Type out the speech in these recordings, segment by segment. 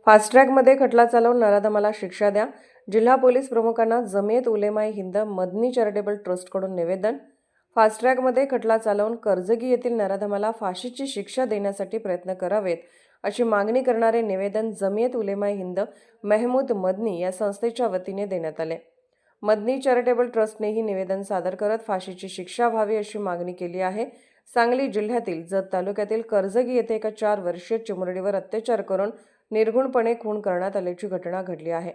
फास्ट्रॅगमध्ये खटला चालवून नराधमाला शिक्षा द्या. जिल्हा पोलीस प्रमुखांना जमियत उलेमाए हिंद मदनी चॅरिटेबल ट्रस्टकडून निवेदन. फास्ट्रॅगमध्ये खटला चालवून कर्जगी येथील नराधमाला फाशीची शिक्षा देण्यासाठी प्रयत्न करावेत अशी मागणी करणारे निवेदन जमियत उलेमाए हिंद महमूद मदनी या संस्थेच्या वतीने देण्यात आले. मदनी चॅरिटेबल ट्रस्टनेही निवेदन सादर करत फाशीची शिक्षा व्हावी अशी मागणी केली आहे. सांगली जिल्ह्यातील जत तालुक्यातील कर्जगी येथे एका 4 वर्षीय चिमुरडीवर अत्याचार करून निर्घृणपणे खून करण्यात आल्याची घटना घडली आहे.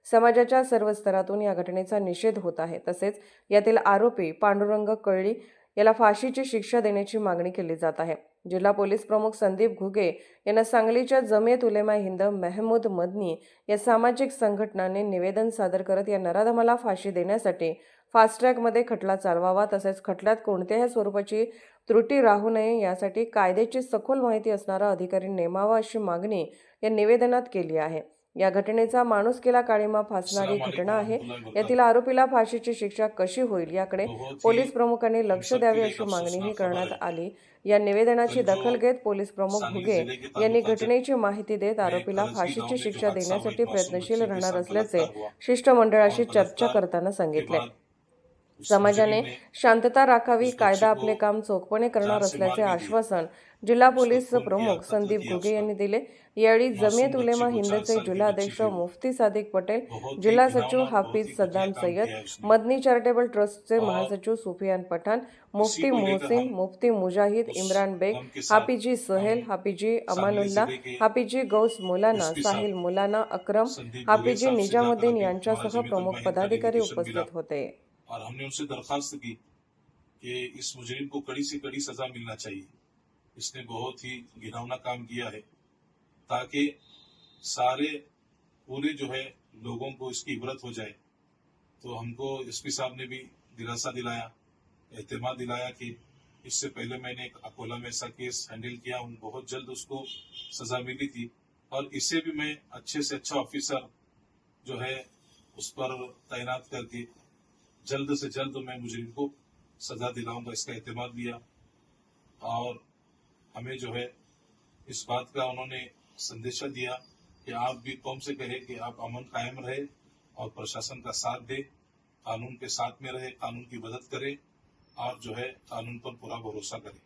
समाजाच्या सर्व स्तरातून या घटनेचा निषेध होत आहे. तसेच यातील आरोपी पांडुरंग कळली याला फाशीची शिक्षा देण्याची मागणी केली जात आहे. जिल्हा पोलीस प्रमुख संदीप घुगे यांना सांगलीच्या जमियत उलेमाए हिंद महमूद मदनी या सामाजिक संघटनाने निवेदन सादर करत या नराधमाला फाशी देण्यासाठी फास्ट्रॅगमध्ये खटला चालवावा, तसेच खटल्यात कोणत्याही स्वरूपाची त्रुटी राहू नये यासाठी कायद्याची सखोल माहिती असणारा अधिकारी नेमावा अशी मागणी या निवेदनात केली आहे. या घटनेचा माणुसकीला काळिमा फासणारी घटना आहे. यातील आरोपीला फाशीची शिक्षा कशी होईल याकडे पोलीस प्रमुखांनी लक्ष द्यावे अशी मागणीही करण्यात आली. या निवेदनाची दखल घेत पोलीस प्रमुख घुगे यांनी घटनेची माहिती देत आरोपीला फाशीची शिक्षा देण्यासाठी प्रयत्नशील राहणार असल्याचे शिष्टमंडळाशी चर्चा करताना सांगितले. समाजाने शांतता राखावी, कायदा आपले काम चोखपणे करणार असल्याचे आश्वासन जिल्हा पोलीस प्रमुख संदीप घुगे यांनी दिले. यावेळी जमियत उलेमा हिंदचे जिल्हा अध्यक्ष मुफ्ती सादिक पटेल, जिल्हा सचिव हाफिज सद्दाम सय्यद, मदनी चॅरिटेबल ट्रस्टचे महासचिव सुफियान पठाण, मुफ्ती मोहसिन, मुफ्ती मुजाहिद, इम्रान बेग, हाफिजी सहेल, हाफिजी अमानुल्ला, हाफिजी गौस मुलाना, साहिल मुलाना, अकरम, हाफिजी निजामुद्दीन यांच्यासह प्रमुख पदाधिकारी उपस्थित होते. और हमने उनसे दरखास्त की कि इस मुजरिम को कड़ी से कड़ी सजा मिलना चाहिए. इसने बहुत ही घिनौना काम किया है, ताकि सारे पूरे जो है लोगों को इसकी इबरत हो जाए. तो हमको एसपी साहब ने भी दिलासा दिलाया, एतमाद दिलाया कि इससे पहले मैंने एक अकोला में ऐसा केस हैंडल किया, बहुत जल्द उसको सजा मिली थी. और इससे भी मैं अच्छे से अच्छा ऑफिसर जो है उस पर तैनात करके जल्द से जल्द मैं मुजरिम को सजा दिलाऊंगा, इसका एतमाद दिया. और हमें जो है इस बात का उन्होंने संदेशा दिया कि आप भी कौम से कहे कि आप अमन कायम रहे और प्रशासन का साथ दे, कानून के साथ में रहे, कानून की मदद करे और जो है कानून पर पूरा भरोसा करे.